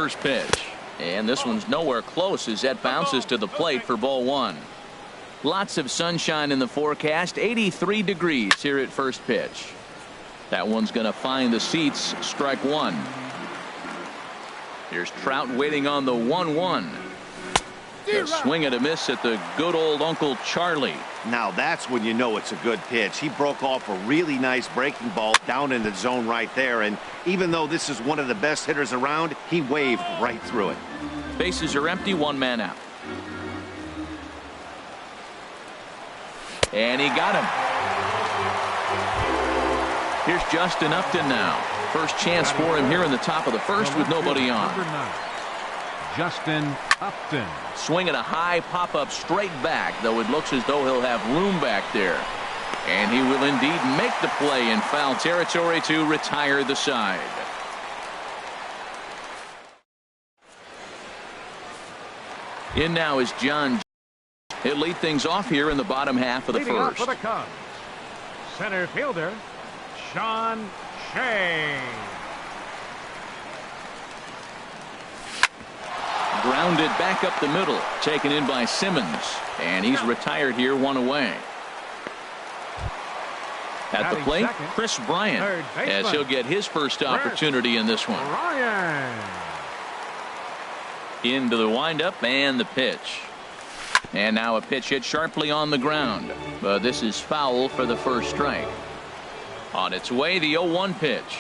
first pitch. And this one's nowhere close as that bounces to the plate for ball one. Lots of sunshine in the forecast. 83 degrees here at first pitch. That one's going to find the seats. Strike one. Here's Trout waiting on the 1-1. A swing and a miss at the good old Uncle Charlie. Now that's when you know it's a good pitch. He broke off a really nice breaking ball down in the zone right there. And even though this is one of the best hitters around, he waved right through it. Bases are empty. One man out. And he got him. Here's Justin Upton now. First chance for him here in the top of the first with nobody on. Justin Upton. Swinging a high pop-up straight back, though it looks as though he'll have room back there. And he will indeed make the play in foul territory to retire the side. In now is John. He'll lead things off here in the bottom half of the Leading first. off for the Cubs, center fielder Sean Shea. Grounded back up the middle, taken in by Simmons, and he's retired here, one away. At the plate, Chris Bryant, as he'll get his first opportunity in this one. Into the windup and the pitch. And now a pitch hit sharply on the ground, but this is foul for the first strike. On its way, the 0-1 pitch.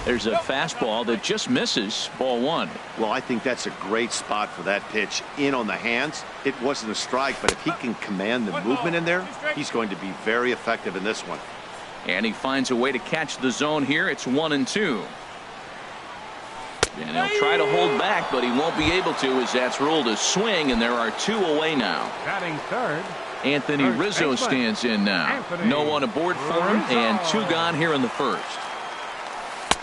There's a fastball that just misses. Ball one. Well, I think that's a great spot for that pitch. In on the hands. It wasn't a strike, but if he can command the movement in there, he's going to be very effective in this one. And he finds a way to catch the zone here. It's 1-2. And he'll try to hold back, but he won't be able to, as that's ruled a swing, and there are two away now. Batting third, Anthony Rizzo stands in now. No one aboard for him, and two gone here in the first.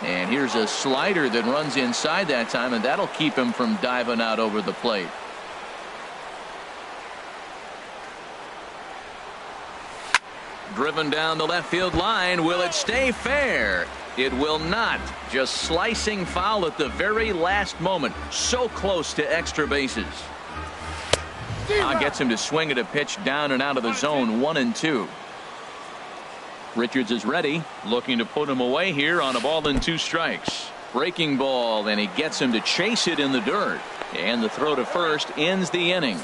And here's a slider that runs inside that time, and that'll keep him from diving out over the plate. Driven down the left field line. Will it stay fair? It will not. Just slicing foul at the very last moment. So close to extra bases. Gets him to swing at a pitch down and out of the zone. 1-2. Richards is ready, looking to put him away here on a ball and 2 strikes. Breaking ball, and he gets him to chase it in the dirt. And the throw to first ends the inning.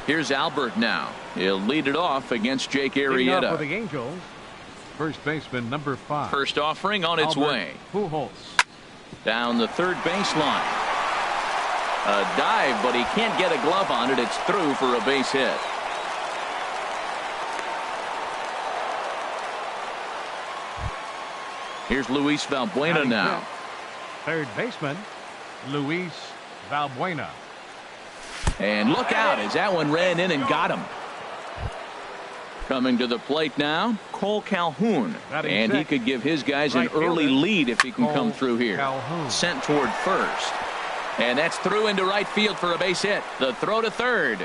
Here's Albert now. He'll lead it off against Jake Arrieta. For the Angels, first baseman number 5. First offering on its way. Pujols. Down the third baseline. A dive, but he can't get a glove on it. It's through for a base hit. Here's Luis Valbuena now. Third baseman Luis Valbuena. And look out as that one ran in and got him. Coming to the plate now, Cole Calhoun. And he could give his guys an early lead if he can come through here. Sent toward first. And that's through into right field for a base hit. The throw to third.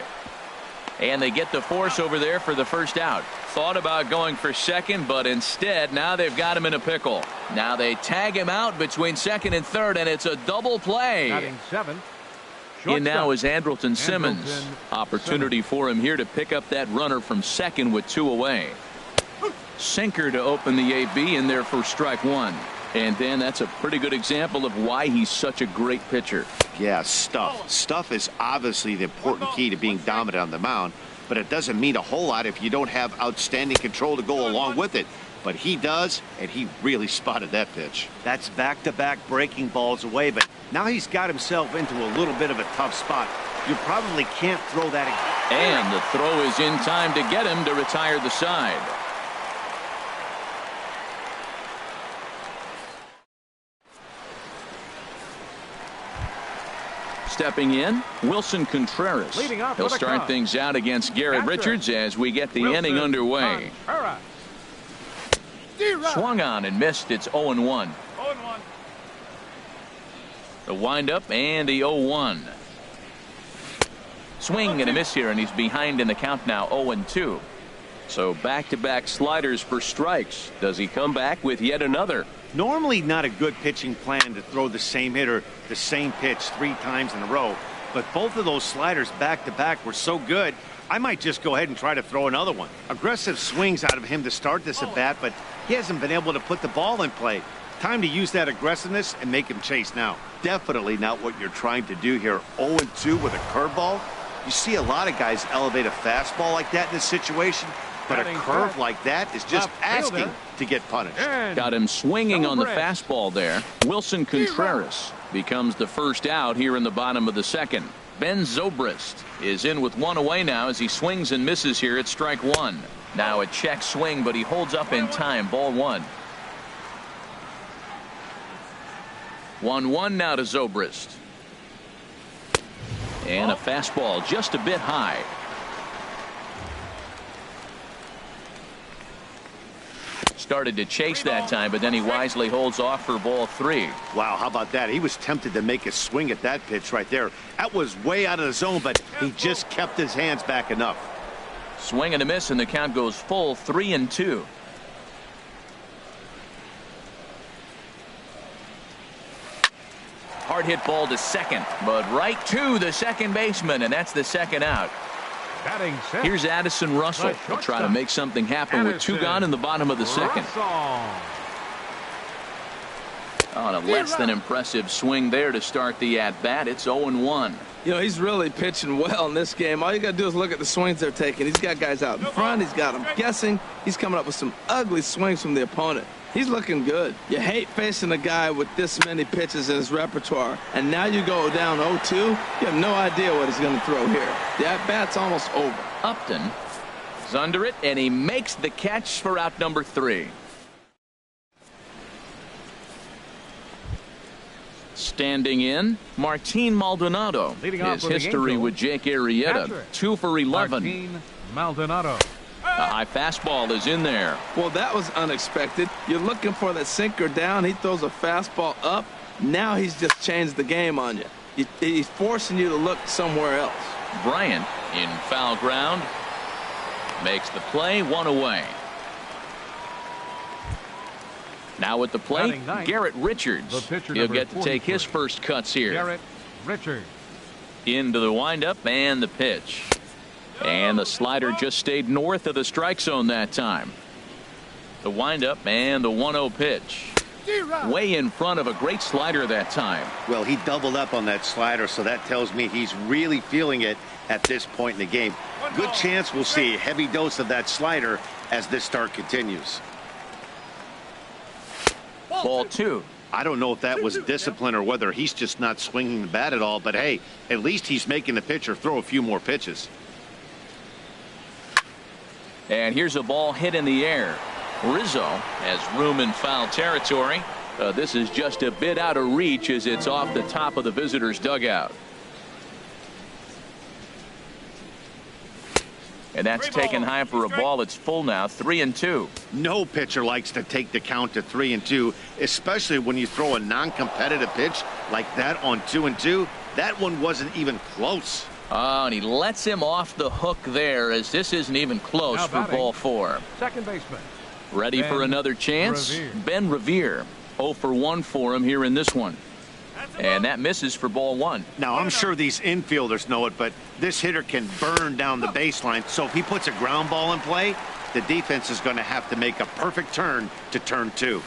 And they get the force over there for the first out. Thought about going for second, but instead now they've got him in a pickle. Now they tag him out between second and third, and it's a double play. Batting seventh. In now is Andrelton Simmons. Opportunity for him here to pick up that runner from second with 2 away. Sinker to open the AB in there for strike 1. And then that's a pretty good example of why he's such a great pitcher. Yeah, stuff. Stuff is obviously the important key to being dominant on the mound, but it doesn't mean a whole lot if you don't have outstanding control to go along with it. But he does, and he really spotted that pitch. That's back-to-back breaking balls away, but now he's got himself into a little bit of a tough spot. You probably can't throw that again. And the throw is in time to get him to retire the side. Stepping in, Wilson Contreras. He'll start things out against Garrett Richards as we get the inning underway. Swung on and missed. It's 0-1. The windup and the 0-1. Swing and a miss here, and he's behind in the count now, 0-2. So back-to-back sliders for strikes. Does he come back with yet another? Normally not a good pitching plan to throw the same hitter the same pitch 3 times in a row, but both of those sliders back-to-back were so good, I might just go ahead and try to throw another one. Aggressive swings out of him to start this at bat, but he hasn't been able to put the ball in play. Time to use that aggressiveness and make him chase now. Definitely not what you're trying to do here. 0-2 with a curveball. You see a lot of guys elevate a fastball like that in this situation, but a curve like that is just asking to get punished. Got him swinging on the fastball there. Wilson Contreras becomes the first out here in the bottom of the second. Ben Zobrist is in with 1 away now as he swings and misses here at strike 1. Now a check swing, but he holds up in time. Ball 1. 1-1 now to Zobrist. And a fastball just a bit high. Started to chase that time, but then he wisely holds off for ball 3. Wow, how about that? He was tempted to make a swing at that pitch right there. That was way out of the zone, but he just kept his hands back enough. Swing and a miss, and the count goes full, 3-2. Hard hit ball to second, but right to the second baseman, and that's the second out. Here's Addison Russell. He'll try to make something happen with 2 gone in the bottom of the second. On a less than impressive swing there to start the at-bat. It's 0-1. You know, he's really pitching well in this game. All you got to do is look at the swings they're taking. He's got guys out in front. He's got them guessing. He's coming up with some ugly swings from the opponent. He's looking good. You hate facing a guy with this many pitches in his repertoire. And now you go down 0-2. You have no idea what he's going to throw here. The at-bat's almost over. Upton is under it, and he makes the catch for out number 3. Standing in, Martin Maldonado. His history with Jake Arrieta, 2 for 11. Martin Maldonado. A high fastball is in there. Well, that was unexpected. You're looking for that sinker down. He throws a fastball up. Now he's just changed the game on you. He's forcing you to look somewhere else. Bryant in foul ground. Makes the play, 1 away. Now at the plate, Garrett Richards. He'll get to take his first cuts here. Garrett Richards. Into the windup and the pitch. And the slider just stayed north of the strike zone that time. The windup and the 1-0 pitch. Way in front of a great slider that time. Well, he doubled up on that slider, so that tells me he's really feeling it at this point in the game. Good chance we'll see a heavy dose of that slider as this start continues. Ball 2. I don't know if that was discipline or whether he's just not swinging the bat at all, but hey, at least he's making the pitcher throw a few more pitches. And here's a ball hit in the air. Rizzo has room in foul territory. This is just a bit out of reach as it's off the top of the visitor's dugout. And that's taken high for a ball. It's full now, 3-2. No pitcher likes to take the count to 3-2, especially when you throw a non-competitive pitch like that on 2-2. That one wasn't even close. Oh, and he lets him off the hook there as this isn't even close for ball 4. Second baseman. Ready for another chance? Ben Revere. 0 for 1 for him here in this one. And that misses for ball 1. Now, I'm sure these infielders know it, but this hitter can burn down the baseline. So if he puts a ground ball in play, the defense is going to have to make a perfect turn to turn 2.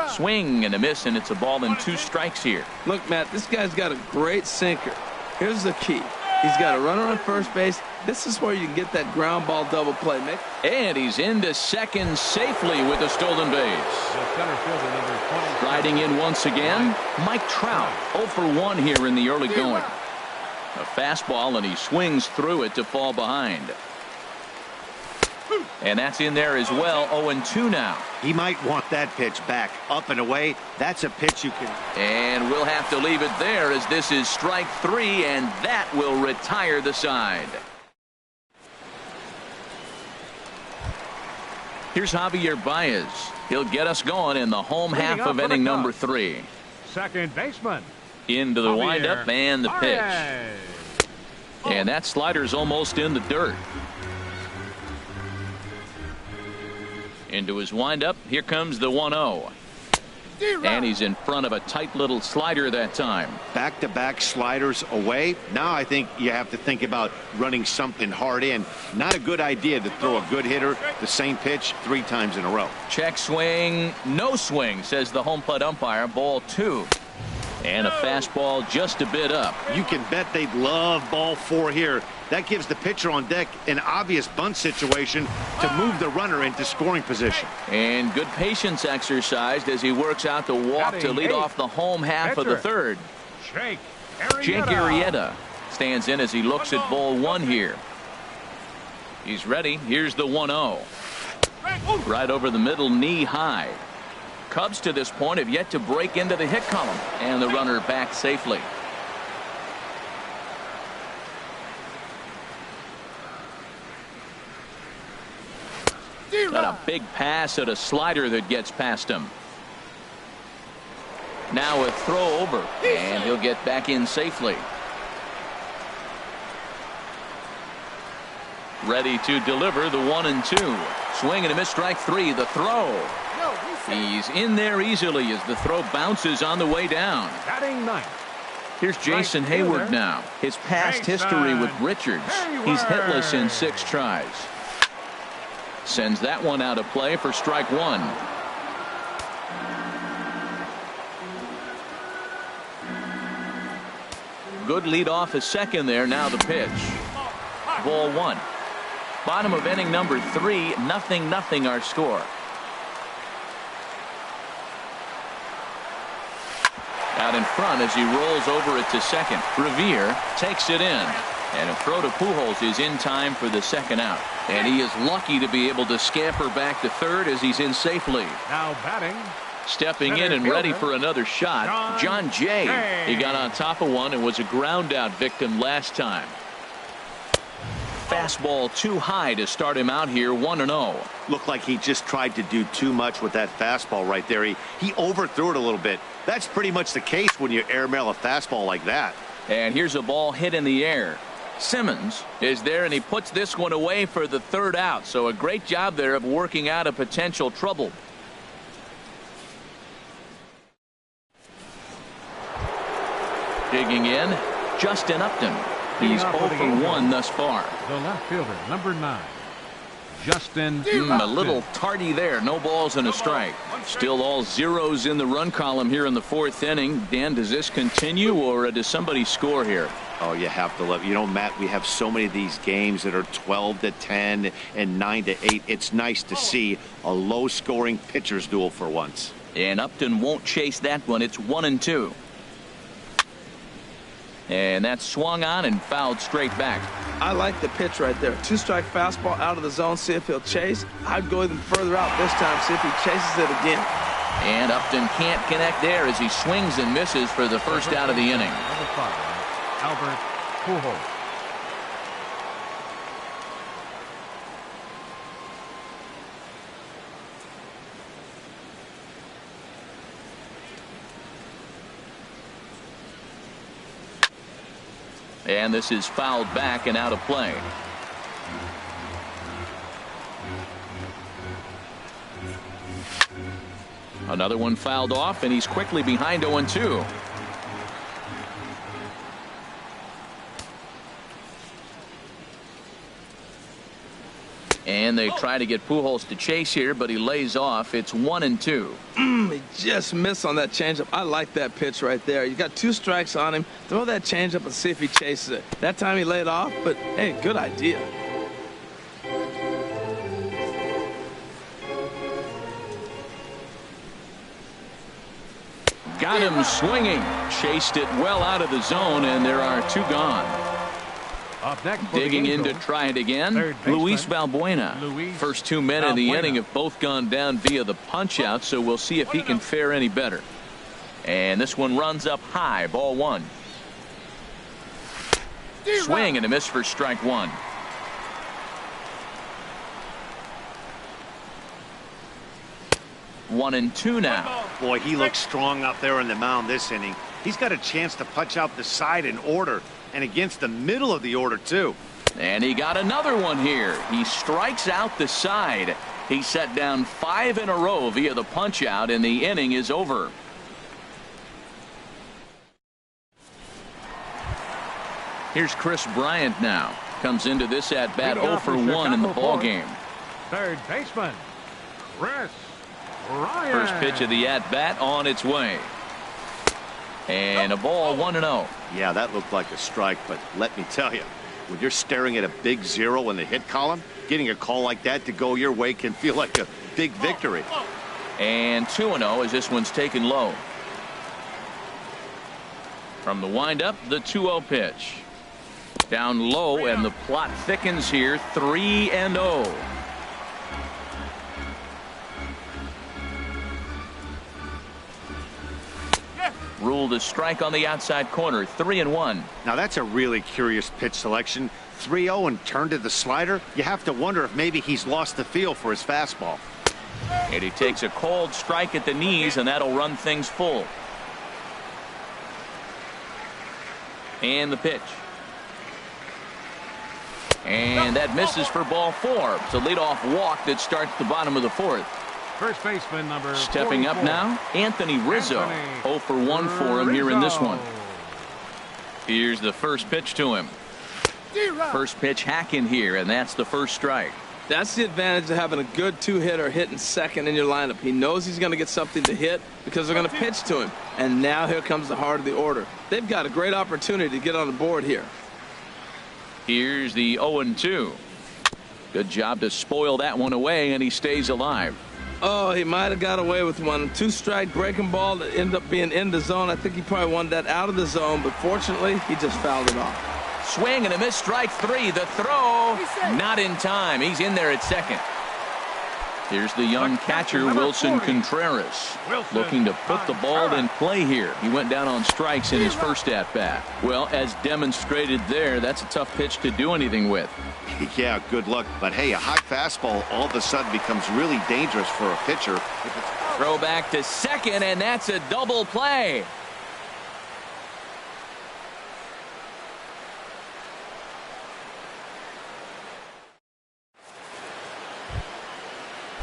Swing and a miss, and it's a ball and 2 strikes here. Look, Matt, this guy's got a great sinker. Here's the key. He's got a runner on first base. This is where you can get that ground ball double play, Mick. And he's into second safely with a stolen base. Riding in once again, Mike Trout. 0 for 1 here in the early going. A fastball, and he swings through it to fall behind. And that's in there as well. 0-2 now. He might want that pitch back up and away. That's a pitch you can. And we'll have to leave it there as this is strike 3, and that will retire the side. Here's Javier Baez. He'll get us going in the home half of inning number 3. Second baseman. Into the windup and the pitch. And that slider's almost in the dirt. Into his windup. Here comes the 1-0. And he's in front of a tight little slider that time. Back-to-back sliders away. Now I think you have to think about running something hard in. Not a good idea to throw a good hitter the same pitch 3 times in a row. Check swing. No swing, says the home plate umpire. Ball 2. And a fastball just a bit up. You can bet they'd love ball 4 here. That gives the pitcher on deck an obvious bunt situation to move the runner into scoring position. And good patience exercised as he works out the walk to lead off the home half of the third. Jake Arrieta stands in as he looks at ball 1 here. He's ready. Here's the 1-0. Right over the middle, knee high. Cubs to this point have yet to break into the hit column, and the runner back safely. Got a big pass at a slider that gets past him. Now a throw over, and he'll get back in safely. Ready to deliver the 1-2. Swing and a miss, strike 3. The throw. He's in there easily as the throw bounces on the way down. Batting 9th. Here's Jason Hayward now. His past history with Richards. He's hitless in 6 tries. Sends that one out of play for strike 1. Good lead off a second there. Now the pitch. Ball 1. Bottom of inning number 3. 0-0 our score. Out in front as he rolls over it to second. Revere takes it in. And a throw to Pujols is in time for the second out. And he is lucky to be able to scamper back to third as he's in safely. Now batting. Stepping in and ready for another shot, John Jay. He got on top of one and was a ground out victim last time. Fastball too high to start him out here, 1-0. Looked like he just tried to do too much with that fastball right there. He overthrew it a little bit. That's pretty much the case when you airmail a fastball like that. And here's a ball hit in the air. Simmons is there, and he puts this one away for the third out. So a great job there of working out a potential trouble. Digging in, Justin Upton. He's 0 for 1 thus far. The left fielder, number 9, Justin. A little tardy there. No balls and a strike. Still all zeros in the run column here in the 4th inning. Dan, does this continue, or does somebody score here? Oh, you have to love. You know, Matt, we have so many of these games that are 12-10 and 9-8. It's nice to see a low-scoring pitcher's duel for once. And Upton won't chase that one. It's 1-2. And that's swung on and fouled straight back. I like the pitch right there. 2-strike fastball out of the zone. See if he'll chase. I'd go even further out this time. See if he chases it again. And Upton can't connect there as he swings and misses for the first out of the inning. Number 5, Albert Pujols. And this is fouled back and out of play. Another one fouled off, and he's quickly behind 0-2. And they try to get Pujols to chase here, but he lays off. It's 1-2. He just missed on that changeup. I like that pitch right there. You got 2 strikes on him. Throw that changeup and see if he chases it. That time he laid off, but hey, good idea. Got him swinging. Chased it well out of the zone, and there are 2 gone. Digging in to try it again, Luis Valbuena. First 2 men in the inning have both gone down via the punch out, so we'll see if he can fare any better. And this one runs up high, ball 1. Swing and a miss for strike 1. One and 2 now. Boy, he looks strong out there on the mound this inning. He's got a chance to punch out the side in order. and against the middle of the order, too. And he got another one here. He strikes out the side. He set down 5 in a row via the punch out, and the inning is over. Here's Chris Bryant now. Comes into this at bat 0 for 1 in the ball game. Third baseman, Chris Bryant. First pitch of the at bat on its way. And a ball 1-0. Yeah, that looked like a strike, but let me tell you, when you're staring at a big 0 in the hit column, getting a call like that to go your way can feel like a big victory. And 2-0 as this one's taken low. From the windup, the 2-0 pitch. Down low, and the plot thickens here. 3-0. Ruled a strike on the outside corner. 3-1. Now that's a really curious pitch selection. 3-0 and turned to the slider. You have to wonder if maybe he's lost the feel for his fastball. And he takes a cold strike at the knees, and that'll run things full. And the pitch. And that misses for ball 4. It's a leadoff walk that starts the bottom of the 4th. First baseman number Stepping 44. up now, Anthony Rizzo. 0 for 1 for him here in this one. Here's the first pitch to him. First pitch hacking here, and that's the first strike. That's the advantage of having a good 2-hitter hitting second in your lineup. He knows he's going to get something to hit because they're going to pitch to him. And now here comes the heart of the order. They've got a great opportunity to get on the board here. Here's the 0-2. Good job to spoil that one away, and he stays alive. Oh, he might have got away with one. 2-strike breaking ball that ended up being in the zone. I think he probably wanted that out of the zone, but fortunately, he just fouled it off. Swing and a miss, strike 3. The throw, not in time. He's in there at second. Here's the young catcher, Wilson Contreras, looking to put the ball in play here. He went down on strikes in his first at-bat. Well, as demonstrated there, that's a tough pitch to do anything with. Yeah, good luck. But hey, a high fastball all of a sudden becomes really dangerous for a pitcher. Throw back to second, and that's a double play.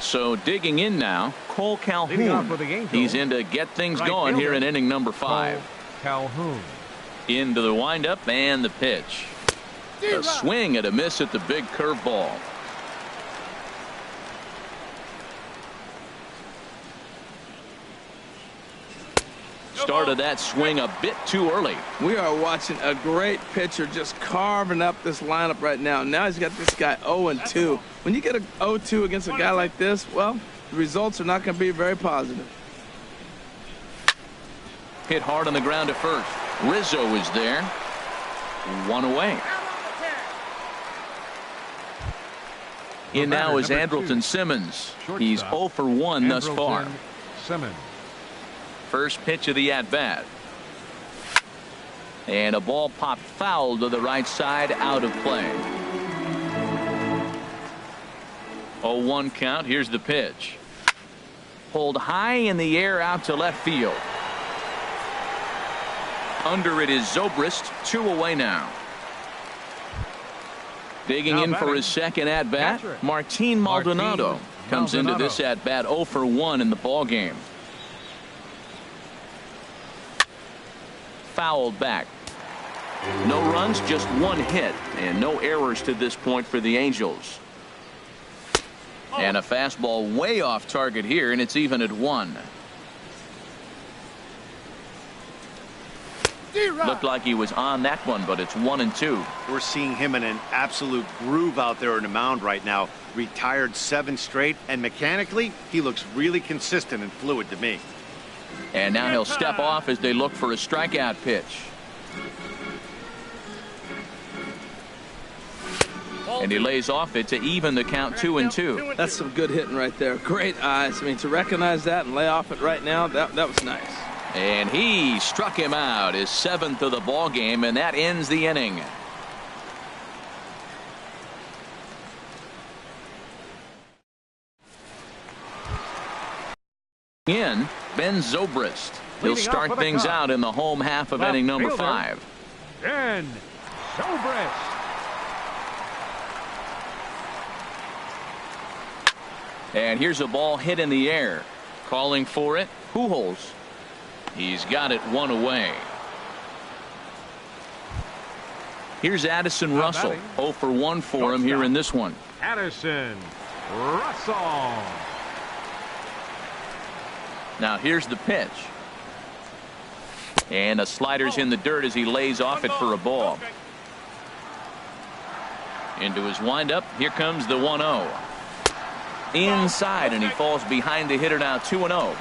So digging in now, Cole Calhoun. He's in to get things going here in inning number 5. Calhoun. Into the windup and the pitch. A swing and a miss at the big curveball. Started that swing a bit too early. We are watching a great pitcher just carving up this lineup right now. Now he's got this guy 0-2. When you get a 0-2 against a guy like this, well, the results are not going to be very positive. Hit hard on the ground at first. Rizzo is there. 1 away. In now is Andrelton Simmons. He's 0 for 1 thus far. Simmons. First pitch of the at-bat. And a ball popped foul to the right side, out of play. 0-1 count. Here's the pitch. Pulled high in the air out to left field. Under it is Zobrist. 2 away now. Digging in for his second at-bat, Martin Maldonado comes into this at-bat 0 for 1 in the ball game. Fouled back. No runs, just 1 hit, and no errors to this point for the Angels. And a fastball way off target here, and it's even at 1. Looked like he was on that one, but it's 1-2. We're seeing him in an absolute groove out there on the mound right now. Retired 7 straight, and mechanically, he looks really consistent and fluid to me. And now he'll step off as they look for a strikeout pitch. And he lays off it to even the count 2-2. That's some good hitting right there. Great eyes. I mean, to recognize that and lay off it right now, that was nice. And he struck him out, his 7th of the ball game, and that ends the inning. In Ben Zobrist. He'll start things out in the home half of inning number 5. Ben Zobrist. And here's a ball hit in the air. Calling for it, Pujols. He's got it one away. Here's Addison Russell. 0 for 1 for him here in this one. Addison Russell. Now here's the pitch. And a slider's in the dirt as he lays off it for a ball. Into his windup. Here comes the 1-0. Inside, and he falls behind the hitter now. 2-0.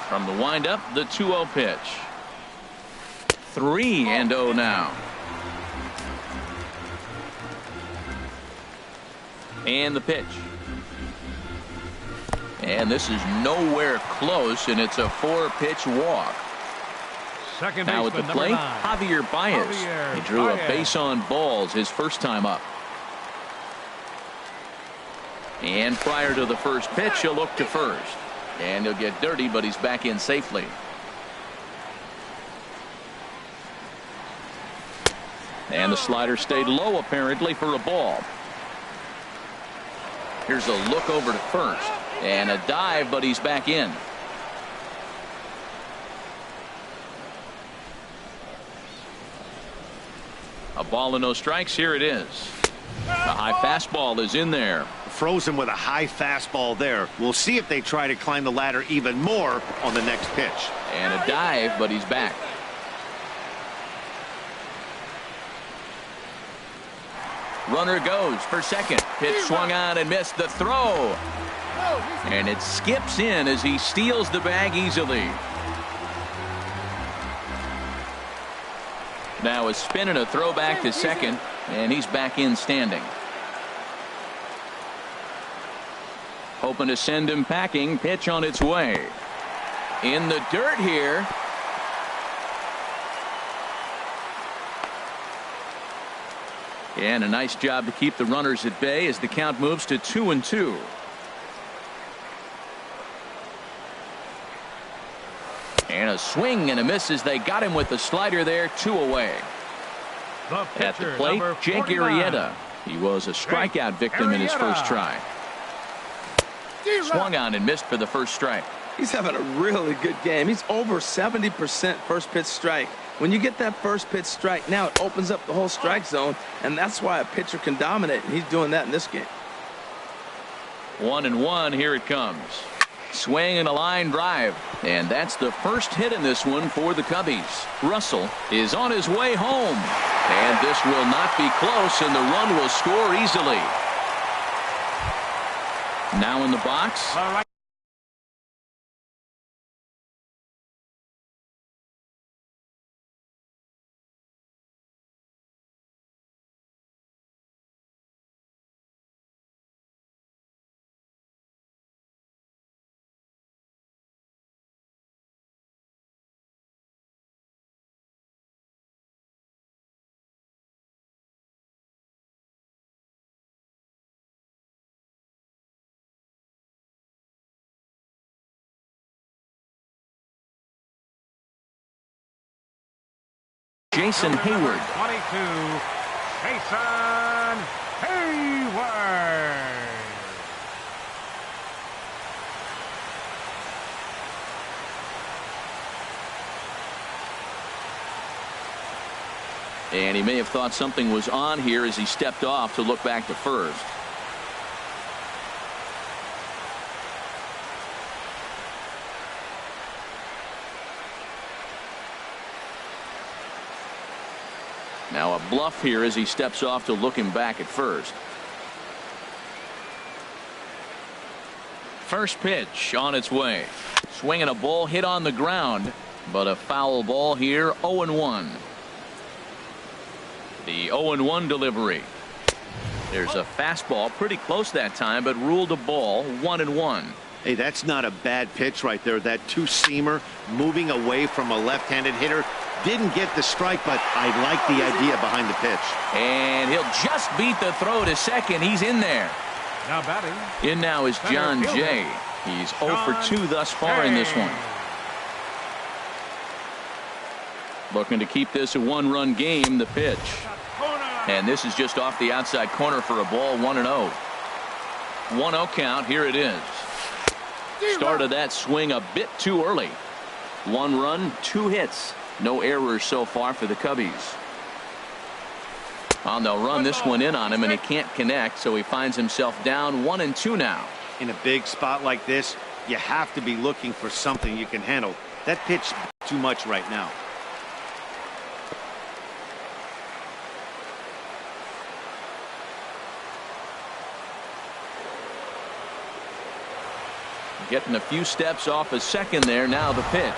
From the windup, the 2-0 pitch. 3-0 now. And the pitch. And this is nowhere close, and it's a 4-pitch walk. Second now at the plate, Javier Baez. He drew a base on balls his first time up. And prior to the first pitch, he'll look to first. And he'll get dirty, but he's back in safely. And the slider stayed low, apparently, for a ball. Here's a look over to first. And a dive, but he's back in. A ball and no strikes. Here it is. The high fastball is in there. Frozen with a high fastball there. We'll see if they try to climb the ladder even more on the next pitch. And a dive, but he's back. Runner goes for second. Pitch swung on and missed. The throw. And it skips in as he steals the bag easily. Now a spin and a throw back to second, and he's back in standing. Hoping to send him packing. Pitch on its way. In the dirt here. And a nice job to keep the runners at bay as the count moves to 2-2. And a swing and a miss as they got him with the slider there. 2 away. At the plate, Jake Arrieta. He was a strikeout victim in his first try. Swung on and missed for the first strike. He's having a really good game. He's over 70% first pitch strike. When you get that first pitch strike, now it opens up the whole strike zone, and that's why a pitcher can dominate, and he's doing that in this game. 1-1. Here it comes. Swing and a line drive. And that's the first hit in this one for the Cubbies. Russell is on his way home. And this will not be close, and the run will score easily. Now in the box. Jason Hayward. 22, Jason Hayward. And he may have thought something was on here as he stepped off to look back to first. Now a bluff here as he steps off to look him back at first. First pitch on its way. Swinging a ball hit on the ground, but a foul ball here. 0-1. The 0-1 delivery. There's a fastball pretty close that time, but ruled a ball. 1-1. Hey, that's not a bad pitch right there. That two-seamer moving away from a left-handed hitter. Didn't get the strike, but I like the idea behind the pitch. And he'll just beat the throw to second. He's in there. Now batting. In now is John Jay. He's 0 for 2 thus far in this one. Looking to keep this a one-run game. The pitch. And this is just off the outside corner for a ball. 1-0. 1-0 count. Here it is. Started that swing a bit too early. 1 run, 2 hits. No errors so far for the Cubbies. They'll run this one in on him, and he can't connect, so he finds himself down 1-2 now. In a big spot like this, you have to be looking for something you can handle. That pitch too much right now. Getting a few steps off a second there. Now the pitch.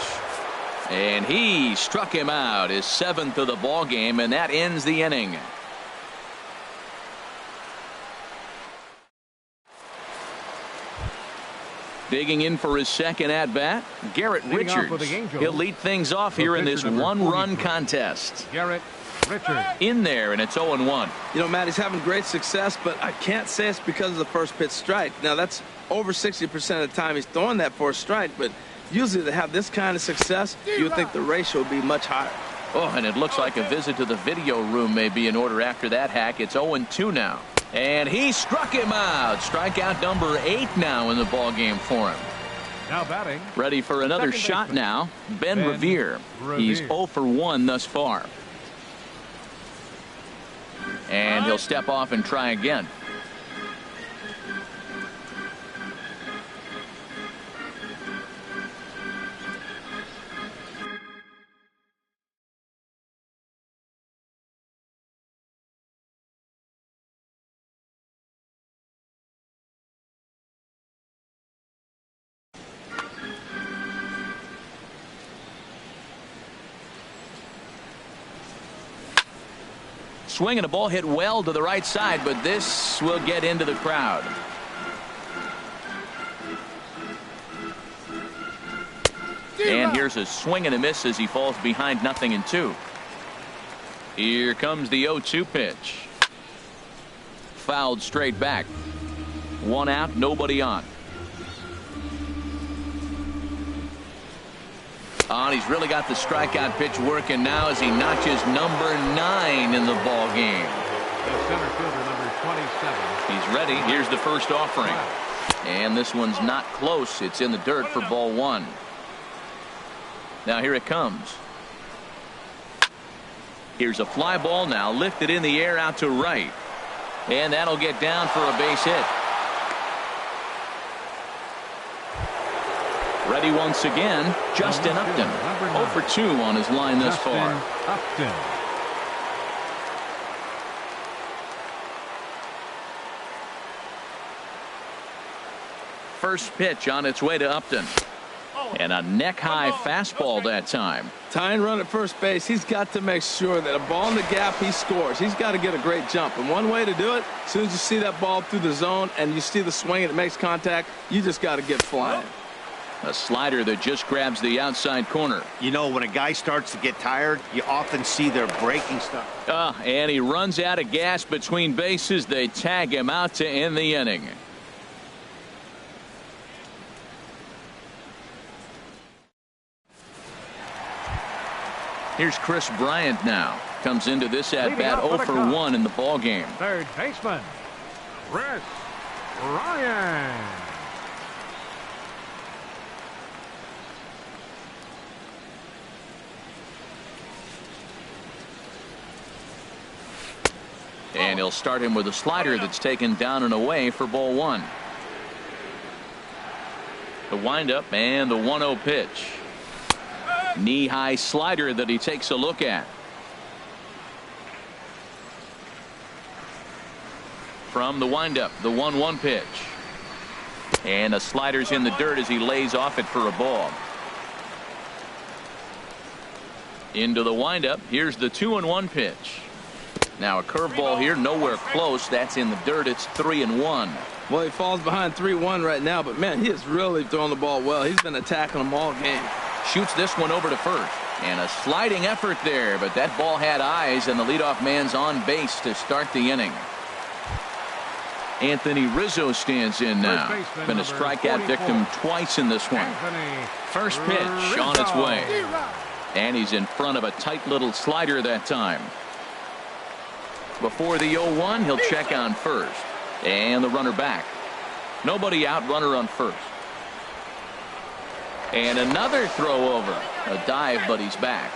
And he struck him out. His 7th of the ball game, and that ends the inning. Digging in for his second at-bat, Garrett Richards. He'll lead things off here in this one-run contest. Garrett Richards. In there, and it's 0-1. You know, Matt, he's having great success, but I can't say it's because of the first pitch strike. Now, that's over 60% of the time he's throwing that for a strike, but usually to have this kind of success, you would think the ratio would be much higher. Oh, and it looks like a visit to the video room may be in order after that hack. It's 0-2 now. And he struck him out. Strikeout number 8 now in the ball game for him. Now batting. Ready for another shot now. Ben Revere. He's 0 for 1 thus far. And he'll step off and try again. Swinging a ball hit well to the right side, but this will get into the crowd. And here's a swing and a miss as he falls behind 0-2. Here comes the 0-2 pitch. Fouled straight back. 1 out, nobody on. He's really got the strikeout pitch working now as he notches number 9 in the ball game. The center fielder, number 27. He's ready. Here's the first offering. And this one's not close. It's in the dirt for ball 1. Now here it comes. Here's a fly ball now lifted in the air out to right. And that'll get down for a base hit. Ready once again, Justin Upton. 0 for 2 on his line thus far. Upton. First pitch on its way to Upton. And a neck-high fastball that time. Tying run at first base, he's got to make sure that a ball in the gap, he scores. He's got to get a great jump. And one way to do it, as soon as you see that ball through the zone and you see the swing and it makes contact, you just got to get flying. A slider that just grabs the outside corner. You know, when a guy starts to get tired, you often see their breaking stuff. And he runs out of gas between bases. They tag him out to end the inning. Here's Chris Bryant now. Comes into this at-bat 0 for 1 in the ball game. Third baseman, Chris Bryant. And he'll start him with a slider that's taken down and away for ball 1. The windup and the 1-0 pitch. Knee-high slider that he takes a look at. From the windup, the 1-1 pitch. And the slider's in the dirt as he lays off it for a ball. Into the windup. Here's the 2-1 pitch. Now a curveball here, nowhere close. That's in the dirt. It's 3-1. Well, he falls behind 3-1 right now, but man, he is really throwing the ball well. He's been attacking them all game. Shoots this one over to first. And a sliding effort there, but that ball had eyes, and the leadoff man's on base to start the inning. Anthony Rizzo stands in now. Been a strikeout victim twice in this one. First pitch on its way. And he's in front of a tight little slider that time. Before the 0-1, he'll check on first. And the runner back. Nobody out, runner on first. And another throw over. A dive, but he's back.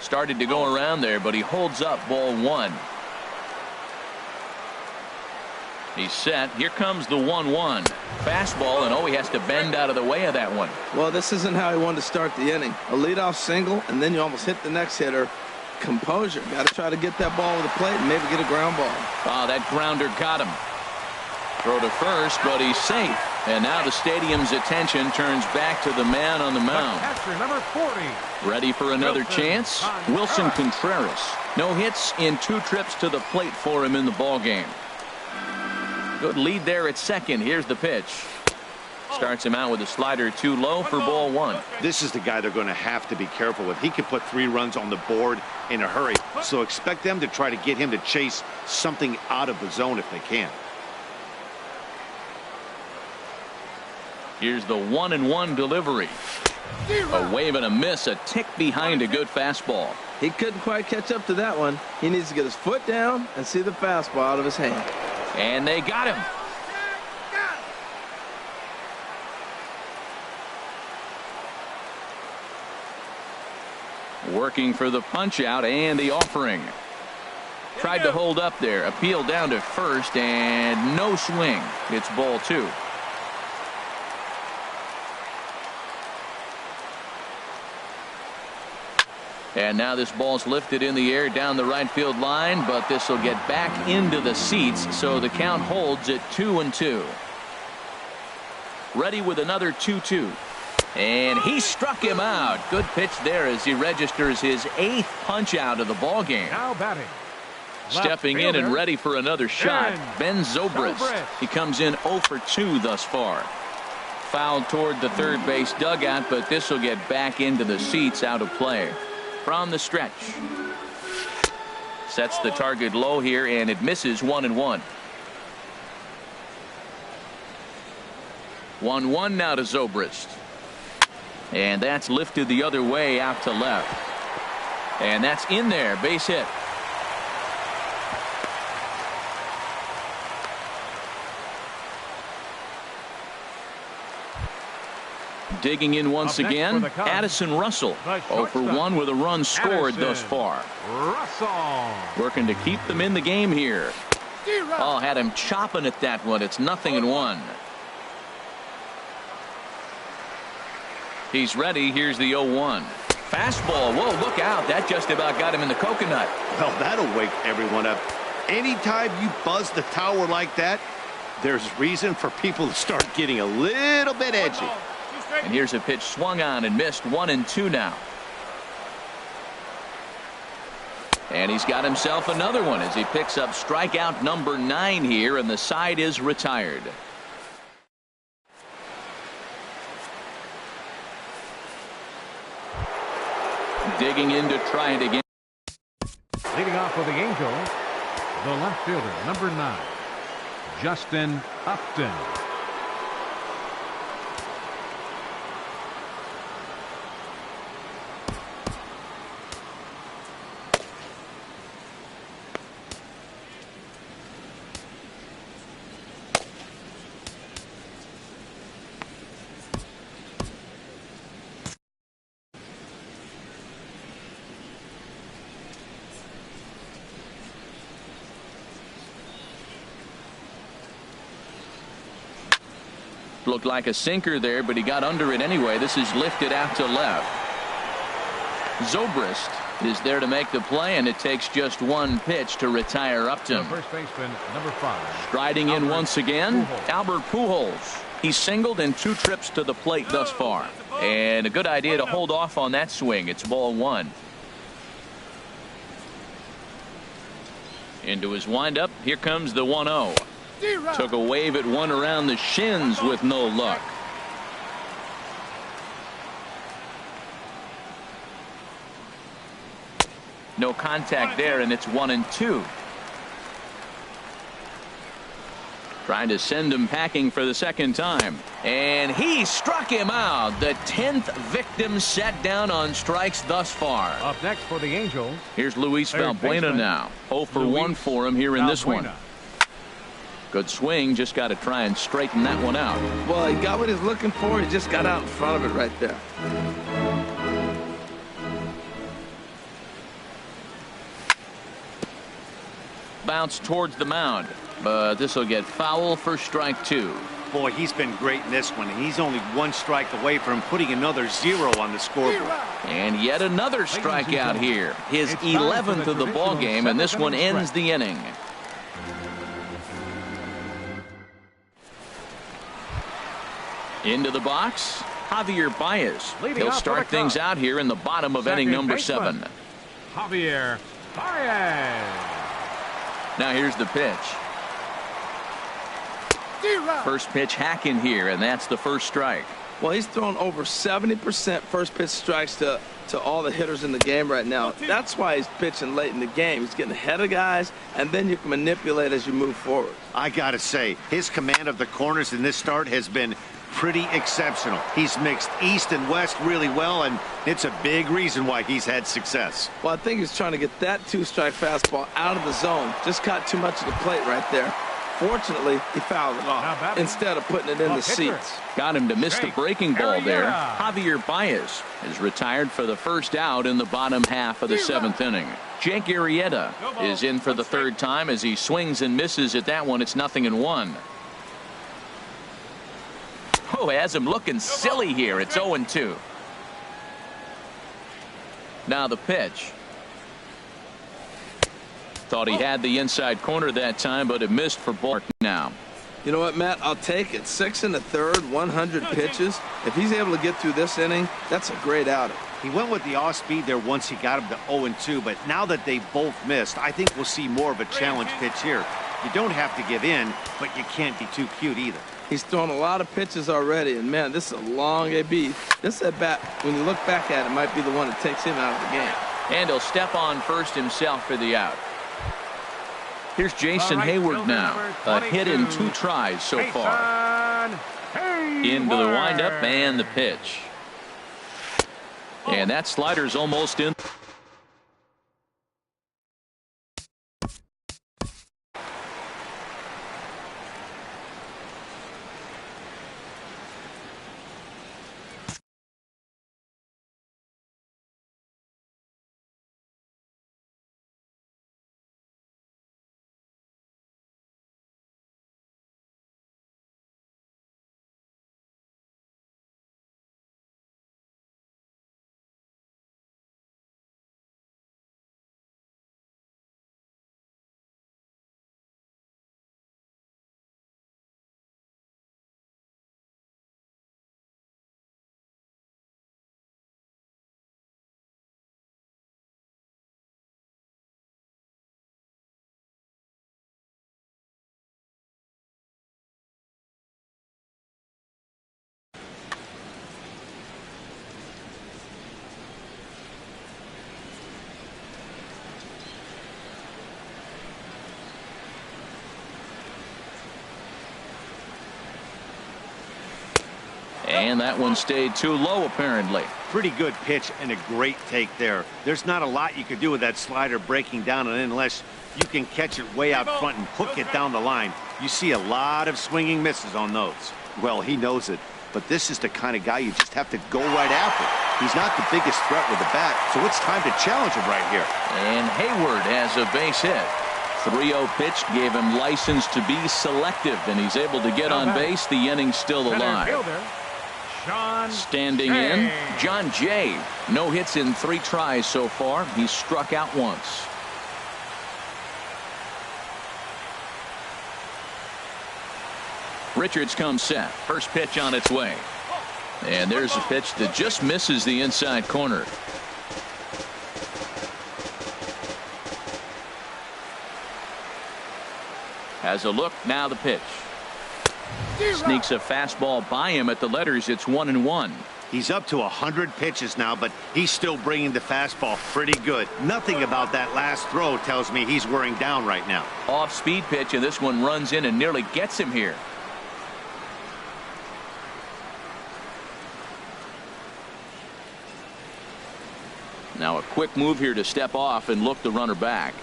Started to go around there, but he holds up ball 1. He's set. Here comes the 1-1. Fastball, and he has to bend out of the way of that one. Well, this isn't how he wanted to start the inning. A leadoff single, and then you almost hit the next hitter. Composure. Got to try to get that ball with the plate and maybe get a ground ball. Oh, that grounder got him. Throw to first, but he's safe. And now the stadium's attention turns back to the man on the mound. Catcher number 40. Ready for another chance? Wilson Contreras. No hits in 2 trips to the plate for him in the ballgame. Good lead there at second. Here's the pitch. Starts him out with a slider too low for ball 1. This is the guy they're going to have to be careful with. He can put 3 runs on the board in a hurry, so expect them to try to get him to chase something out of the zone if they can. Here's the 1-1 delivery. A wave and a miss, a tick behind a good fastball. He couldn't quite catch up to that one. He needs to get his foot down and see the fastball out of his hand. And they got him. Working for the punch out and the offering. Tried to hold up there. Appeal down to first and no swing. It's ball 2. And now this ball's lifted in the air down the right field line, but this will get back into the seats, so the count holds at 2-2. Ready with another 2-2. And he struck him out. Good pitch there as he registers his 8th punch out of the ball game. Now batting. Stepping in and ready for another shot, Ben Zobrist. He comes in 0 for 2 thus far. Fouled toward the third base dugout, but this will get back into the seats, out of play. From the stretch. Sets the target low here, and it misses 1-1. 1-1 now to Zobrist. And that's lifted the other way out to left. And that's in there. Base hit. Digging in once again, Addison Russell. 0 for 1 with a run scored thus far. Russell. Working to keep them in the game here. Oh, had him chopping at that one. It's 0-1. He's ready. Here's the 0-1. Fastball. Whoa, look out. That just about got him in the coconut. Well, that'll wake everyone up. Anytime you buzz the tower like that, there's reason for people to start getting a little bit edgy. And here's a pitch swung on and missed. 1-2 now. And he's got himself another one as he picks up strikeout number 9 here, and the side is retired. Digging in to try it again. Leading off for the Angels, the left fielder, number 9, Justin Upton. Looked like a sinker there, but he got under it anyway. This is lifted out to left. Zobrist is there to make the play, and it takes just one pitch to retire Upton. First baseman, number 5. Striding in once again, Albert Pujols. He's singled in 2 trips to the plate thus far. And a good idea to hold off on that swing. It's ball 1. Into his windup. Here comes the 1-0. Took a wave at one around the shins with no luck. No contact there, and it's 1-2. Trying to send him packing for the second time. And he struck him out. The 10th victim set down on strikes thus far. Up next for the Angels. Here's Luis Valbuena now. 0 for 1 for him here in this one. Good swing. Just got to try and straighten that one out. Well, he got what he's looking for. He just got out in front of it right there. Bounce towards the mound. But this will get foul for strike 2. Boy, he's been great in this one. He's only 1 strike away from putting another 0 on the scoreboard. And yet another strikeout here. His 11th of the ball game, and this one ends the inning. Into the box, Javier Baez. He'll start things out here in the bottom of inning number 7. Javier Baez. Now here's the pitch. First pitch hack in here, and that's the first strike. Well, he's thrown over 70% first pitch strikes to all the hitters in the game right now. That's why he's pitching late in the game. He's getting ahead of guys, and then you can manipulate as you move forward. I got to say, his command of the corners in this start has been pretty exceptional. He's mixed east and west really well, and it's a big reason why he's had success. Well, I think he's trying to get that 2-strike fastball out of the zone. Just caught too much of the plate right there. Fortunately, he fouled it off instead of putting it in the seats. Got him to miss the breaking ball there. Javier Baez is retired for the first out in the bottom half of the 7th inning. Jake Arrieta is in for the 3rd time as he swings and misses at that one. It's 0-1. Oh, has him looking silly here. It's 0-2. Now the pitch. Thought he had the inside corner that time, but it missed for ball now. You know what, Matt? I'll take it. 6 1/3, 100 pitches. If he's able to get through this inning, that's a great outing. He went with the off speed there once he got him to 0-2, but now that they both missed, I think we'll see more of a challenge pitch here. You don't have to give in, but you can't be too cute either. He's thrown a lot of pitches already, and man, this is a long AB. This at bat, when you look back at it, might be the one that takes him out of the game. And he'll step on first himself for the out. Here's Jason Hayward now. A hit in 2 tries so far. Into the windup and the pitch. And that slider's almost in. And that one stayed too low, apparently. Pretty good pitch and a great take there. There's not a lot you could do with that slider breaking down and unless you can catch it way out front and hook it down the line. You see a lot of swinging misses on those. Well, he knows it, but this is the kind of guy you just have to go right after. He's not the biggest threat with the bat, so it's time to challenge him right here. And Hayward has a base hit. 3-0 pitch gave him license to be selective, and he's able to get on base. The inning's still alive. Standing in, John Jay. No hits in 3 tries so far. He's struck out once. Richards comes set. First pitch on its way. And there's a pitch that just misses the inside corner. Has a look. Now the pitch. Sneaks a fastball by him at the letters. It's 1-1. He's up to 100 pitches now, but he's still bringing the fastball pretty good. Nothing about that last throw tells me he's wearing down right now. Off-speed pitch, and this one runs in and nearly gets him here. Now a quick move here to step off and look the runner back.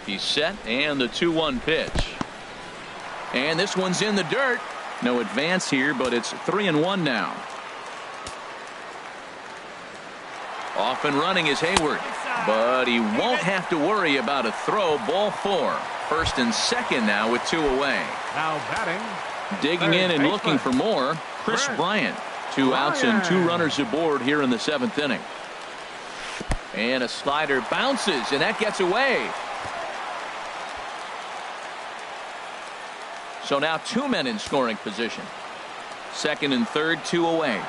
He's set, and the 2-1 pitch. And this one's in the dirt. No advance here, but it's 3-1 now. Off and running is Hayward, but he won't have to worry about a throw. Ball 4. First and second now with 2 away. Now batting. Digging in and looking for more, Chris Bryant. 2 outs and 2 runners aboard here in the 7th inning. And a slider bounces, and that gets away. So now 2 men in scoring position. Second and third, 2 away.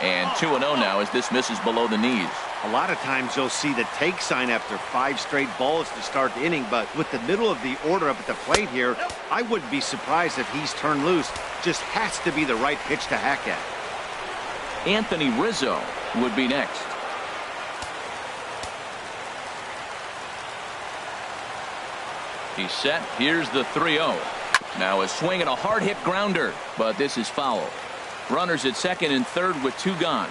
And 2-0 now as this misses below the knees. A lot of times you'll see the take sign after 5 straight balls to start the inning, but with the middle of the order up at the plate here, I wouldn't be surprised if he's turned loose. Just has to be the right pitch to hack at. Anthony Rizzo would be next. He's set. Here's the 3-0. Now a swing and a hard hit grounder, but this is foul. Runners at second and third with 2 gone.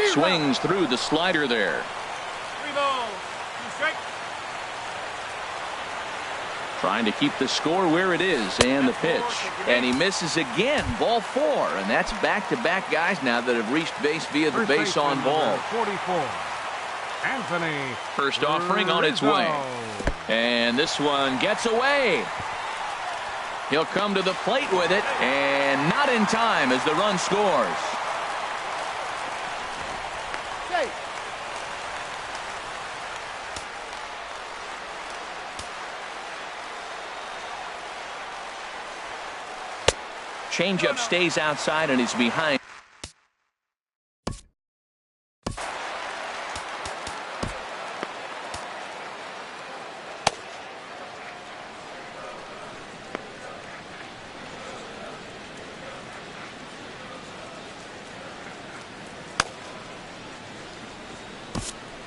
Swings through the slider there. 3 balls, 2 strikes. Trying to keep the score where it is, and the pitch. And he misses again. Ball 4, and that's back-to-back guys now that have reached base via the base on ball. 44. Anthony. First offering on its way. And this one gets away. He'll come to the plate with it, and not in time as the run scores. Changeup stays outside and he's behind.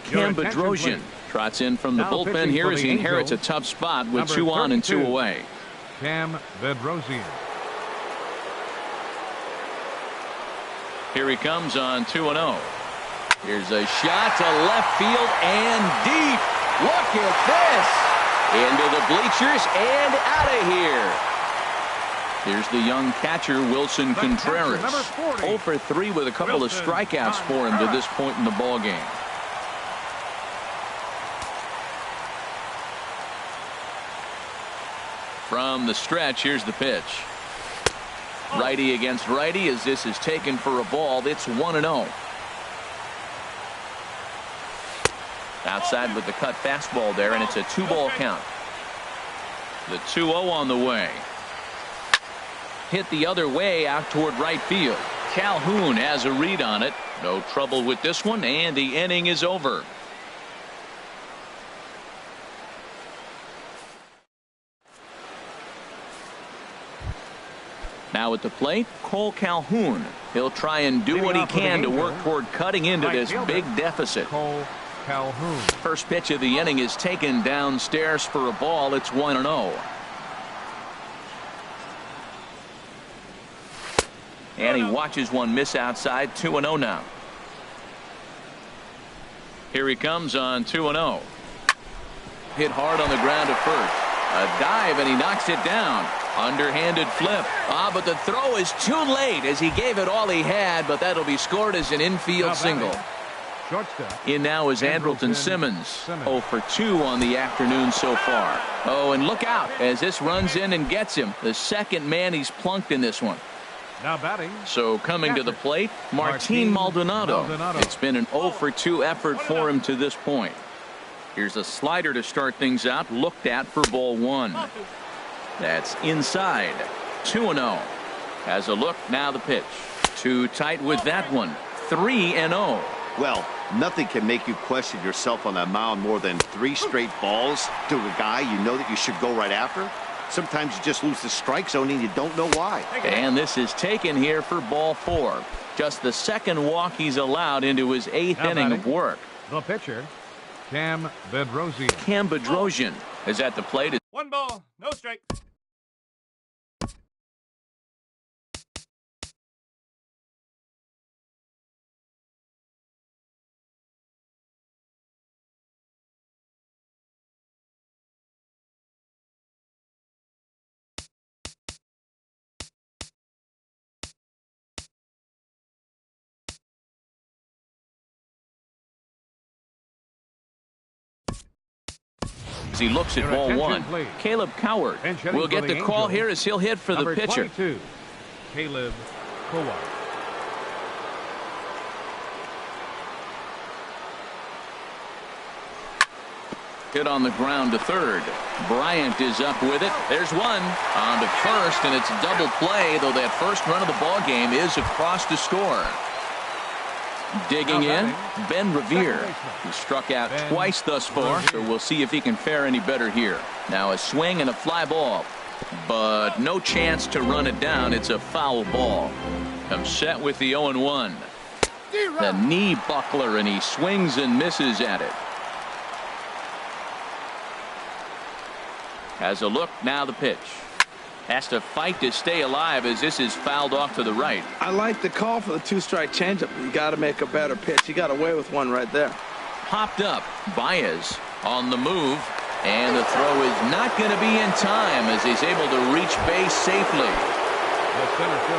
Cam Bedrosian trots in from the bullpen here as he inherits a tough spot with 2 on and 2 away. Cam Bedrosian. Here he comes on 2-0. Here's a shot to left field and deep. Look at this. Into the bleachers and out of here. Here's the young catcher, Wilson Contreras. 0 for 3 with a couple of strikeouts for him to this point in the ballgame. From the stretch, here's the pitch. Righty against righty as this is taken for a ball. It's 1-0. Outside with the cut fastball there, and it's a 2-ball count. The 2-0 on the way. Hit the other way out toward right field. Calhoun has a read on it. No trouble with this one, and the inning is over. Now at the plate, Cole Calhoun. He'll try and do what he can to work toward cutting into this big deficit. Cole Calhoun. First pitch of the inning is taken downstairs for a ball. It's 1-0. And he watches one miss outside. 2-0 now. Here he comes on 2-0. Hit hard on the ground at first. A dive, and he knocks it down. Underhanded flip. But the throw is too late as he gave it all he had, but that'll be scored as an infield single. Shortstop. In now is Andrelton Simmons. 0 for 2 on the afternoon so far. Oh, and look out as this runs in and gets him. The second man he's plunked in this one. Now batting. So coming to the plate, Martin Maldonado. It's been an 0 for 2 effort for him to this point. Here's a slider to start things out, looked at for ball 1. That's inside. 2-0. Has a look, now the pitch. Too tight with that one. 3-0. Well, nothing can make you question yourself on that mound more than 3 straight balls to a guy you know that you should go right after. Sometimes you just lose the strike zone and you don't know why. And this is taken here for ball 4. Just the second walk he's allowed into his 8th inning of work. The pitcher, Cam Bedrosian. Cam Bedrosian is at the plate. 1 ball, no strike. As he looks at ball 1, Caleb Coward will get the call here as he'll hit for the pitcher. 22, Caleb Coward. Hit on the ground to third. Bryant is up with it. There's one on to first, and it's a double play, though that first run of the ball game is across to score. Digging in, Ben Revere, who struck out twice thus far, so we'll see if he can fare any better here. Now a swing and a fly ball, but no chance to run it down. It's a foul ball. I'm set with the 0-1. The knee buckler, and he swings and misses at it. Has a look, now the pitch. Has to fight to stay alive as this is fouled off to the right. I like the call for the 2-strike changeup. You got to make a better pitch. He got away with one right there. Popped up. Baez on the move, and the throw is not going to be in time as he's able to reach base safely.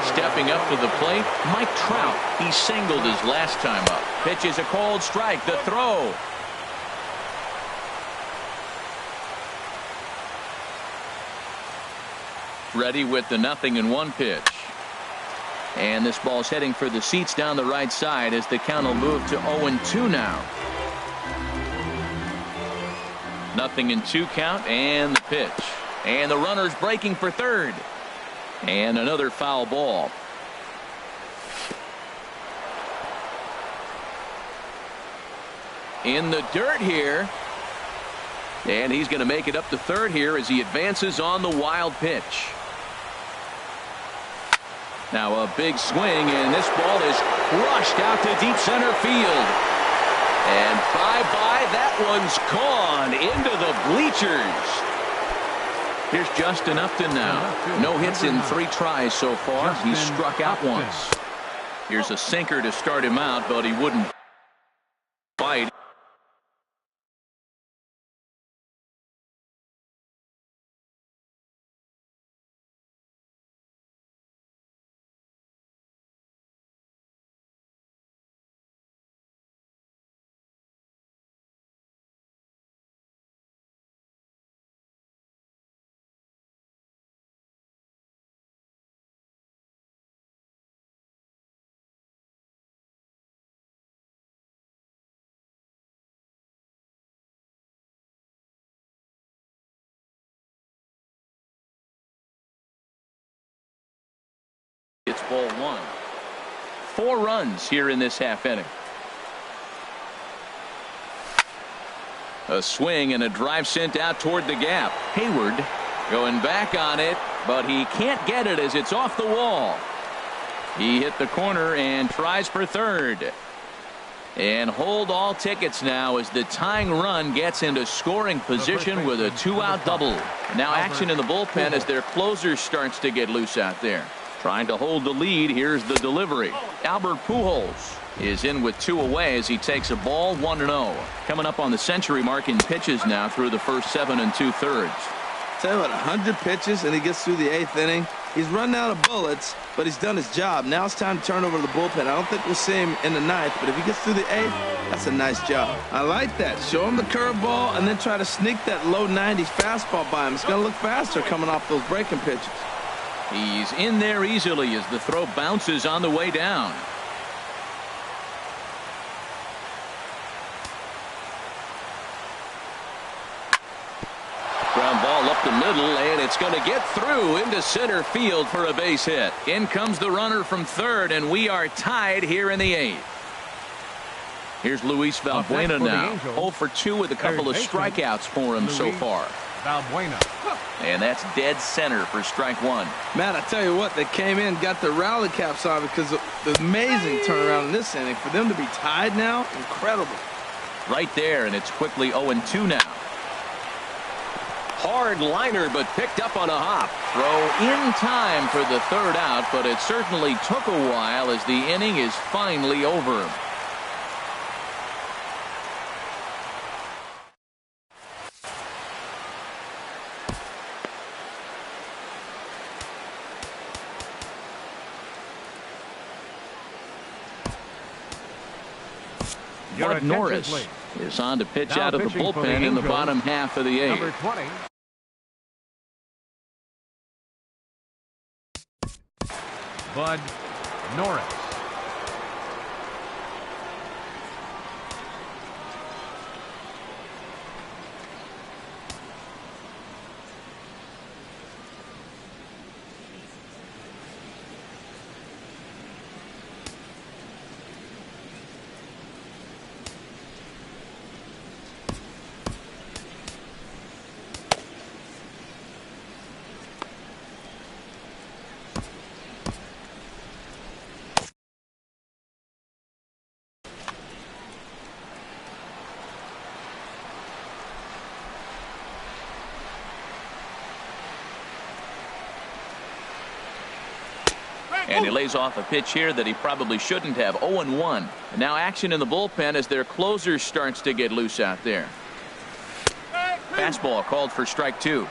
Stepping up to the plate, Mike Trout. He singled his last time up. Pitch is a cold strike. The throw. Ready with the 0-1 pitch. And this ball's heading for the seats down the right side as the count will move to 0-2 now. 0-2 count, and the pitch. And the runner's breaking for third. And another foul ball. In the dirt here. And he's going to make it up to third here as he advances on the wild pitch. Now a big swing, and this ball is crushed out to deep center field. And bye-bye, that one's gone into the bleachers. Here's Justin Upton now. No hits in 3 tries so far. He's struck out once. Here's a sinker to start him out, but he wouldn't bite. It's ball 1. 4 runs here in this half inning. A swing and a drive sent out toward the gap. Hayward going back on it, but he can't get it as it's off the wall. He hit the corner and tries for third. And hold all tickets now as the tying run gets into scoring position with a 2-out double. Now action in the bullpen as their closer starts to get loose out there. Trying to hold the lead. Here's the delivery. Albert Pujols is in with 2 away as he takes a ball 1-0. Coming up on the century mark in pitches now through the first 7 2/3. Tell you what, 100 pitches and he gets through the 8th inning. He's run out of bullets, but he's done his job. Now it's time to turn over the bullpen. I don't think we'll see him in the 9th, but if he gets through the 8th, that's a nice job. I like that. Show him the curveball and then try to sneak that low 90s fastball by him. It's going to look faster coming off those breaking pitches. He's in there easily as the throw bounces on the way down. Ground ball up the middle, and it's going to get through into center field for a base hit. In comes the runner from third, and we are tied here in the 8th. Here's Luis Valbuena now. 0 for 2 with a couple of strikeouts for him so far. Valbuena. And that's dead center for strike one. Matt, I tell you what, they came in, got the rally caps on because of the amazing turnaround in this inning. For them to be tied now, incredible. Right there, and it's quickly 0-2 now. Hard liner, but picked up on a hop. Throw in time for the third out, but it certainly took a while as the inning is finally over. Bud Norris is on to pitch out of the bullpen in the bottom half of the 8th. Number 20. Bud Norris. And he lays off a pitch here that he probably shouldn't have. 0-1. And now action in the bullpen as their closer starts to get loose out there. Fastball called for strike 2.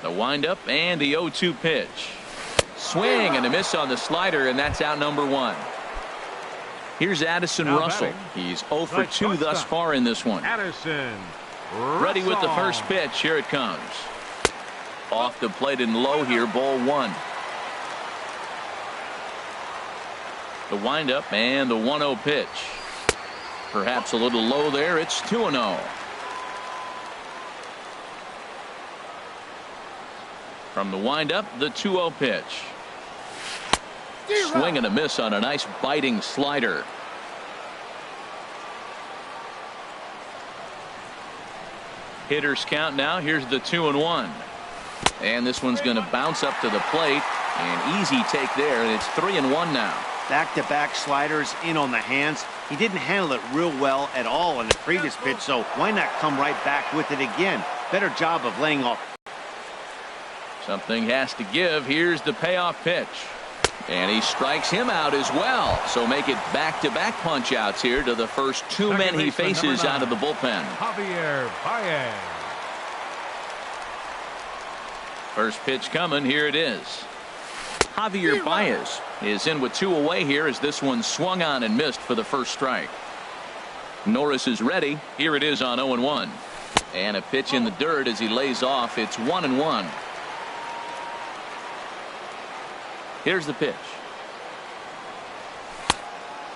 The windup and the 0-2 pitch. Swing and a miss on the slider, and that's out number 1. Here's Addison Russell. He's 0 for 2 thus far in this one. Addison Ready with the first pitch. Here it comes. Off the plate and low here. Ball 1. The windup and the 1-0 pitch. Perhaps a little low there. It's 2-0. From the windup, the 2-0 pitch. Swing and a miss on a nice biting slider. Hitters count now. Here's the 2-1. And this one's going to bounce up to the plate. An easy take there, and it's 3-1 now. Back-to-back sliders in on the hands. He didn't handle it real well at all on the previous pitch, so why not come right back with it again? Better job of laying off. Something has to give. Here's the payoff pitch. And he strikes him out as well. So make it back-to-back punch-outs here to the first 2 men he faces out of the bullpen. Javier Baez. First pitch coming. Here it is. Javier Baez is in with 2 away here as this one swung on and missed for the first strike. Norris is ready. Here it is on 0-1. And a pitch in the dirt as he lays off. It's 1-1. Here's the pitch.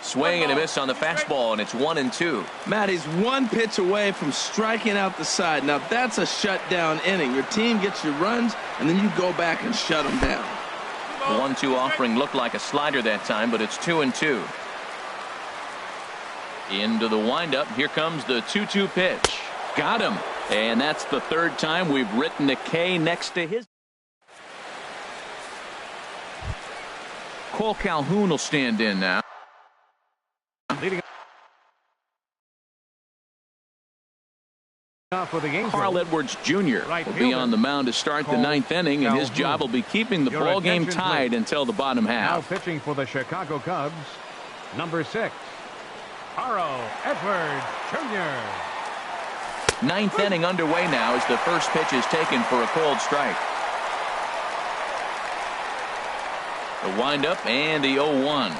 Swing and a miss on the fastball, and it's 1-2. Matt, he's 1 pitch away from striking out the side. Now that's a shutdown inning. Your team gets your runs, and then you go back and shut them down. The 1-2 offering looked like a slider that time, but it's 2-2. Into the windup. Here comes the 2-2 pitch. Got him. And that's the 3rd time we've written a K next to his. Cole Calhoun will stand in now. Leading off for the Angels, Carl Edwards Jr. will be on the mound to start the 9th inning, and his job will be keeping the ball game tied until the bottom half. Now pitching for the Chicago Cubs, number 6, Carl Edwards Jr. 9th inning underway now as the first pitch is taken for a called strike. The windup and the 0-1.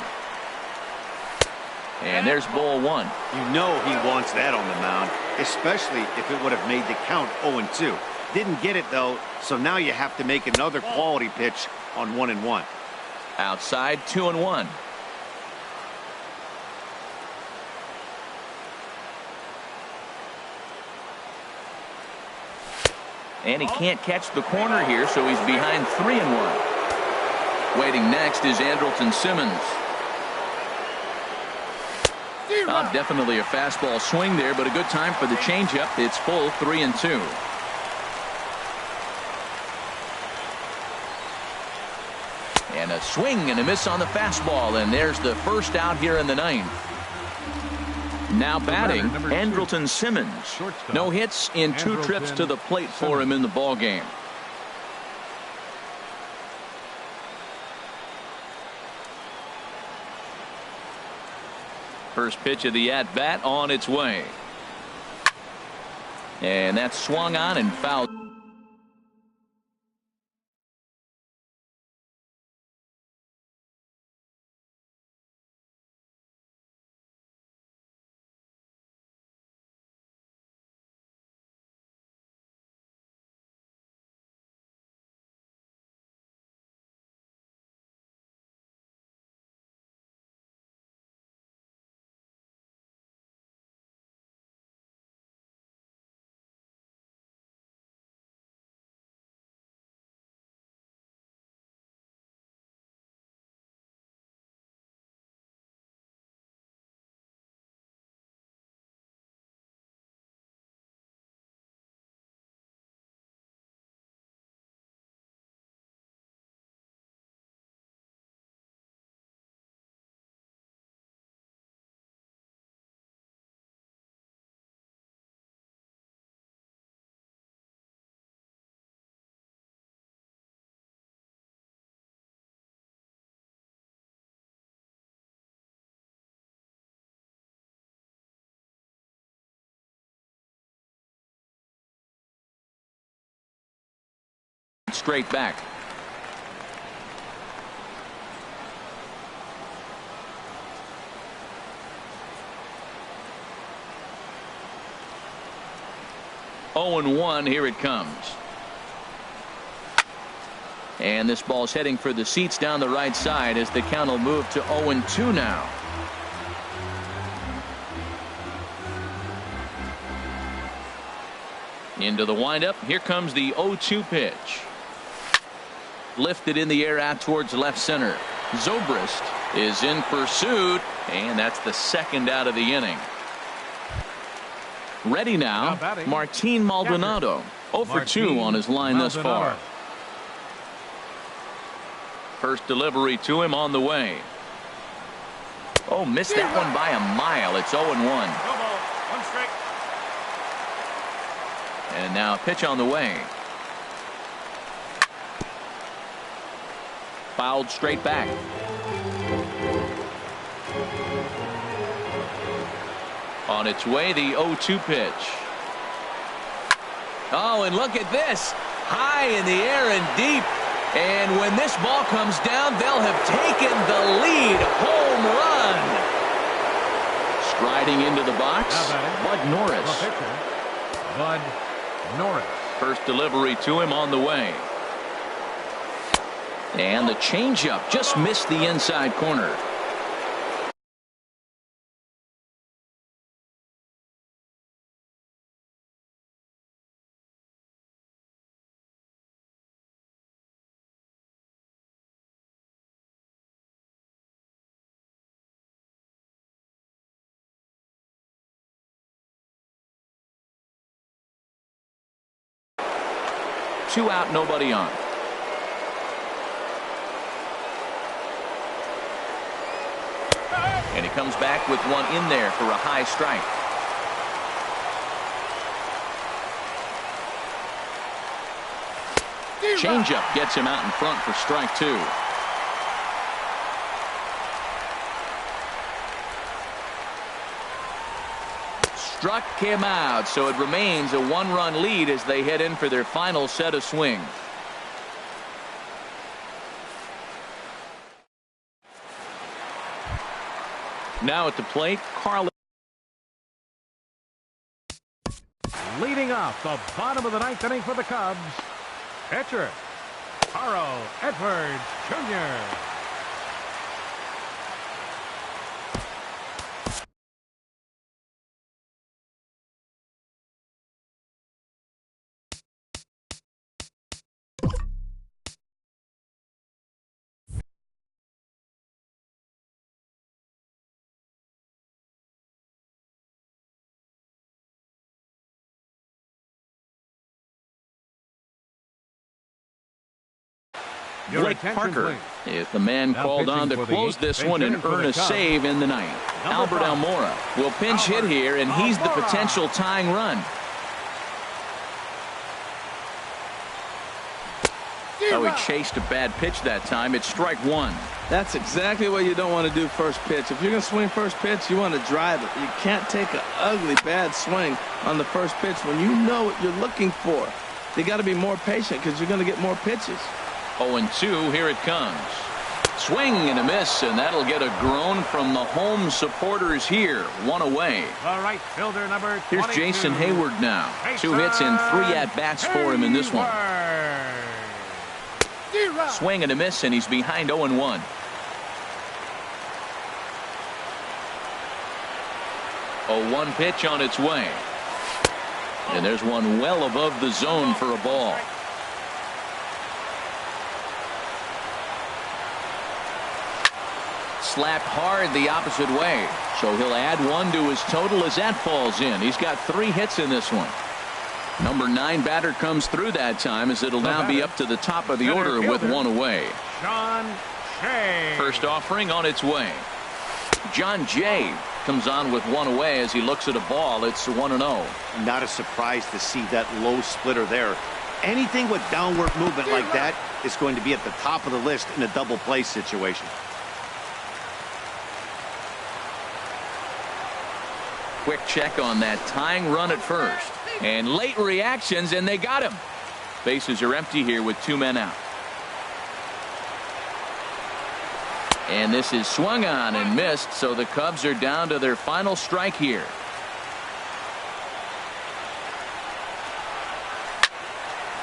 And there's ball 1. You know he wants that on the mound, especially if it would have made the count 0-2. Didn't get it, though, so now you have to make another quality pitch on 1-1. Outside, 2-1. And he can't catch the corner here, so he's behind 3-1. Waiting next is Andrelton Simmons. Definitely a fastball swing there, but a good time for the changeup. It's full 3-2. And a swing and a miss on the fastball, and there's the first out here in the ninth. Now batting, Andrelton Simmons. No hits in 2 trips to the plate for him in the ball game. First pitch of the at-bat on its way. And that's swung on and fouled. Straight back. Oh, and 1. Here it comes. And this ball's heading for the seats down the right side as the count will move to 0-2 now. Into the windup. Here comes the 0-2 pitch. Lifted in the air out towards left center. Zobrist is in pursuit, and that's the second out of the inning. Ready now, Martin Maldonado. 0 for 2 on his line thus far. First delivery to him on the way. Oh, missed that one by a mile. It's 0-1. No ball. 1 strike. And now a pitch on the way. Fouled straight back. On its way, the 0-2 pitch. Oh, and look at this. High in the air and deep. And when this ball comes down, they'll have taken the lead. Home run. Striding into the box, Bud Norris. Bud Norris. First delivery to him on the way. And the changeup just missed the inside corner. Two out, nobody on. And he comes back with one in there for a high strike. Changeup gets him out in front for strike 2. Struck him out, so it remains a 1-run lead as they head in for their final set of swings. Now at the plate, Carl. Leading off the bottom of the 9th inning for the Cubs, pitcher Carl Edwards Jr. Blake Parker is the man called on to close this one and earn a save in the ninth. Albert Almora will pinch hit here, and he's the potential tying run. Oh, he chased a bad pitch that time. It's strike one. That's exactly what you don't want to do first pitch. If you're going to swing first pitch, you want to drive it. You can't take an ugly, bad swing on the first pitch when you know what you're looking for. You got to be more patient because you're going to get more pitches. 0-2, here it comes. Swing and a miss, and that'll get a groan from the home supporters here. One away. The right fielder, number 22. Here's Jason Hayward now. 2 hits and 3 at-bats for him in this one. Swing and a miss, and he's behind 0-1. A 1 pitch on its way. And there's one well above the zone for a ball. Slapped hard the opposite way. So he'll add 1 to his total as that falls in. He's got 3 hits in this one. Number 9 batter comes through that time, as it'll now be up to the top of the order with 1 away. John Jay. First offering on its way. John Jay comes on with 1 away as he looks at a ball. It's 1-0. Not a surprise to see that low splitter there. Anything with downward movement like that is going to be at the top of the list in a double play situation. Quick check on that tying run at first. And late reactions, and they got him. Bases are empty here with 2 men out. And this is swung on and missed, so the Cubs are down to their final strike here.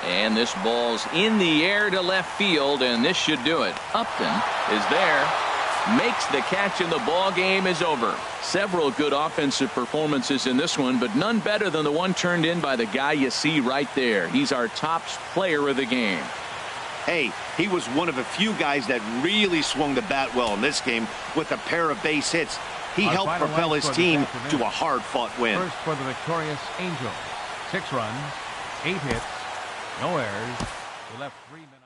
And this ball's in the air to left field, and this should do it. Upton is there, makes the catch, and the ball game is over. Several good offensive performances in this one, but none better than the one turned in by the guy you see right there. He's our top player of the game. Hey, he was one of a few guys that really swung the bat well in this game with a pair of base hits. He helped propel his team to a hard-fought win. First for the victorious Angels. 6 runs, 8 hits, no errors. He left 3 minutes.